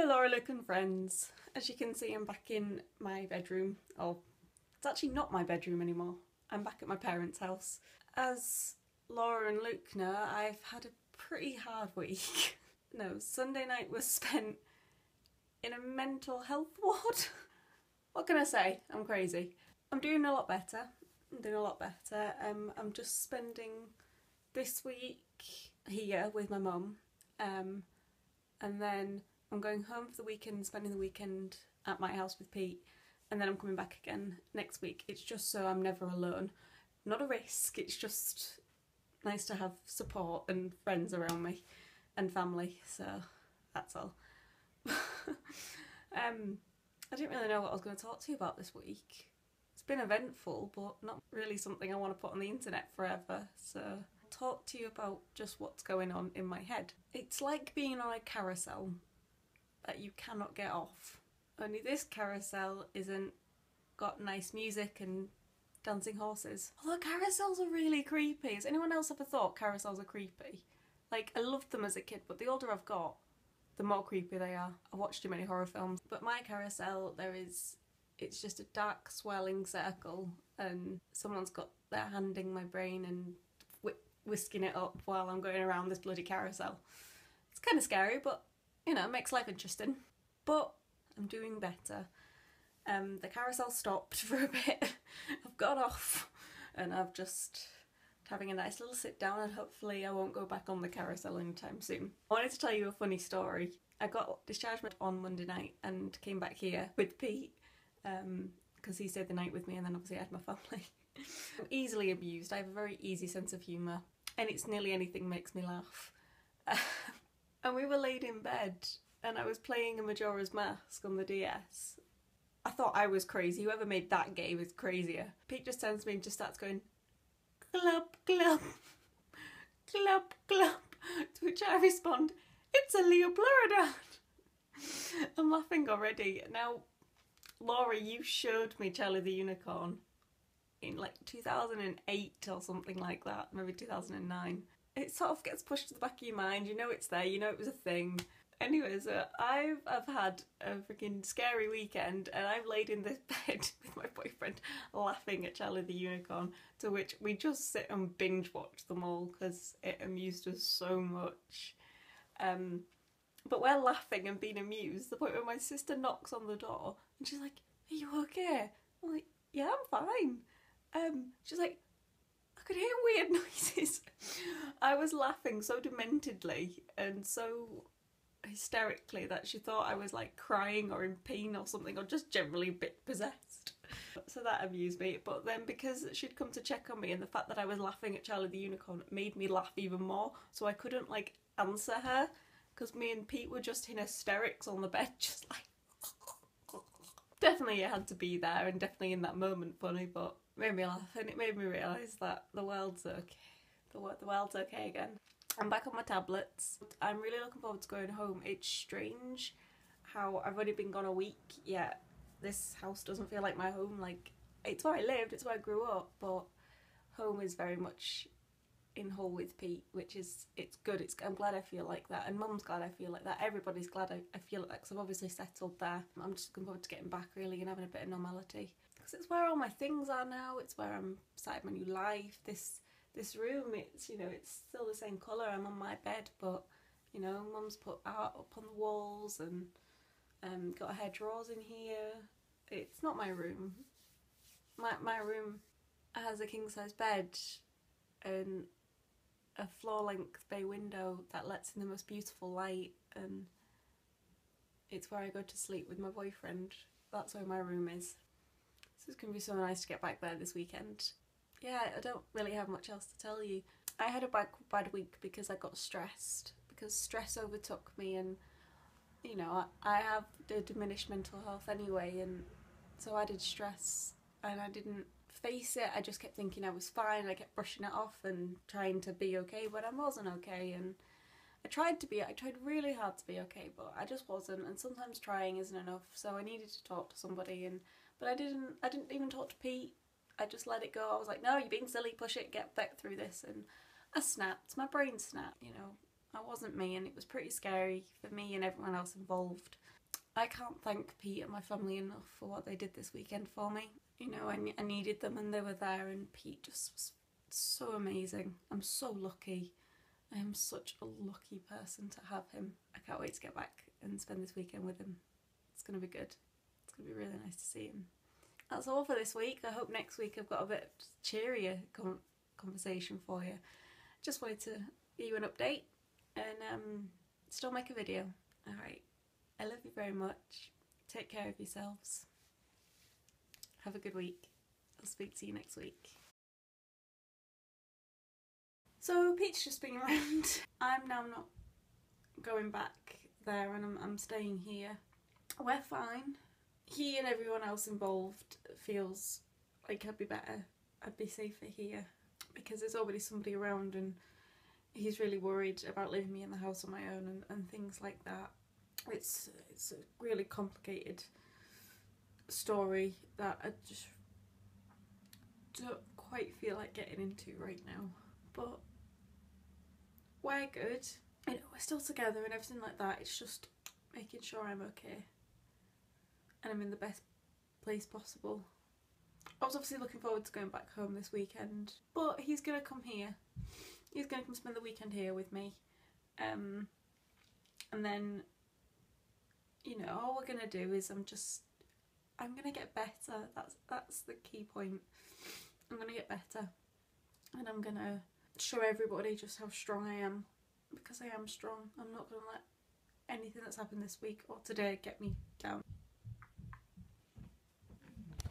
Hello Laura, Luke and friends. As you can see, I'm back in my bedroom. Oh, it's actually not my bedroom anymore. I'm back at my parents' house. As Laura and Luke know, I've had a pretty hard week. No, Sunday night was spent in a mental health ward. What can I say? I'm crazy. I'm doing a lot better. I'm just spending this week here with my mum, and then I'm going home for the weekend, spending the weekend at my house with Pete, and then I'm coming back again next week. It's just so I'm never alone. Not a risk, it's just nice to have support and friends around me and family, so that's all. I didn't really know what I was going to talk to you about this week. It's been eventful, but not really something I want to put on the internet forever, so I'll talk to you about just what's going on in my head. It's like being on a carousel that you cannot get off. Only this carousel isn't got nice music and dancing horses. Although carousels are really creepy. Has anyone else ever thought carousels are creepy? Like, I loved them as a kid, but the older I've got, the more creepy they are. I watched too many horror films. But my carousel, it's just a dark swirling circle and someone's got their hand in my brain and whisking it up while I'm going around this bloody carousel. It's kind of scary, but you know, it makes life interesting. But I'm doing better. The carousel stopped for a bit. I've got off and I've just having a nice little sit down, and hopefully I won't go back on the carousel anytime soon. I wanted to tell you a funny story. I got discharged on Monday night and came back here with Pete because he stayed the night with me, and then obviously I had my family. I'm easily amused. I have a very easy sense of humour and it's nearly anything makes me laugh. And we were laid in bed and I was playing a Majora's Mask on the DS. I thought I was crazy. Whoever made that game is crazier. Pete just turns to me and just starts going, "Club, club, club, club," to which I respond, "It's a Leopluridon." I'm laughing already. Now, Laura, you showed me Charlie the Unicorn in like 2008 or something like that, maybe 2009. It sort of gets pushed to the back of your mind, you know it's there, you know it was a thing. Anyway, so I've had a freaking scary weekend and I've laid in this bed with my boyfriend laughing at Charlie the Unicorn, to which we just sit and binge watch them all because it amused us so much. But we're laughing and being amused to the point where my sister knocks on the door and she's like, "Are you okay?" I'm like, "Yeah, I'm fine." She's like, "I could hear weird noises." I was laughing so dementedly and so hysterically that she thought I was like crying or in pain or something, or just generally a bit possessed. So that amused me. But then because she'd come to check on me, and the fact that I was laughing at Charlie the Unicorn made me laugh even more, so I couldn't like answer her because me and Pete were just in hysterics on the bed, just like definitely it had to be there and definitely in that moment funny, but made me laugh and it made me realise that the world's okay. The world's okay again. I'm back on my tablets. I'm really looking forward to going home. It's strange how I've only been gone a week, yet this house doesn't feel like my home. Like, it's where I lived, it's where I grew up, but home is very much in Hull with Pete, which is, it's good. I'm glad I feel like that, and Mum's glad I feel like that. Everybody's glad I feel like that because I've obviously settled there. I'm just looking forward to getting back really and having a bit of normality, because it's where all my things are now. It's where I'm starting my new life. This room, it's, you know, it's still the same colour. I'm on my bed, but you know, Mum's put art up on the walls and got her drawers in here. It's not my room. My room has a king size bed and a floor length bay window that lets in the most beautiful light, and it's where I go to sleep with my boyfriend. That's where my room is. So it's going to be so nice to get back there this weekend. Yeah, I don't really have much else to tell you. I had a bad week because I got stressed, because stress overtook me, and you know, I have the diminished mental health anyway, and so I did stress and I didn't face it. I just kept thinking I was fine. I kept brushing it off and trying to be okay, but I wasn't okay, and I tried really hard to be okay, but I just wasn't, and sometimes trying isn't enough, so I needed to talk to somebody, but I didn't even talk to Pete. I just let it go. I was like, "No, you're being silly, push it, get back through this," and I snapped. My brain snapped, you know. I wasn't me, and it was pretty scary for me and everyone else involved. I can't thank Pete and my family enough for what they did this weekend for me. You know, I needed them and they were there, and Pete just was so amazing. I'm so lucky. I am such a lucky person to have him. I can't wait to get back and spend this weekend with him. It's going to be good. It's going to be really nice to see him. That's all for this week. I hope next week I've got a bit cheerier conversation for you. Just wanted to give you an update and still make a video. Alright, I love you very much. Take care of yourselves. Have a good week. I'll speak to you next week. So Pete's just been around. I'm now not going back there, and I'm staying here. We're fine. He and everyone else involved feels like I'd be better. I'd be safer here because there's already somebody around, and he's really worried about leaving me in the house on my own and things like that. It's a really complicated story that I just don't quite feel like getting into right now. But we're good. You know, we're still together and everything like that. It's just making sure I'm okay and I'm in the best place possible. I was obviously looking forward to going back home this weekend, but he's gonna come here. He's gonna come spend the weekend here with me. And then, you know, all we're gonna do is I'm gonna get better. That's the key point. I'm gonna get better, and I'm gonna show everybody just how strong I am, because I am strong. I'm not gonna let anything that's happened this week or today get me down.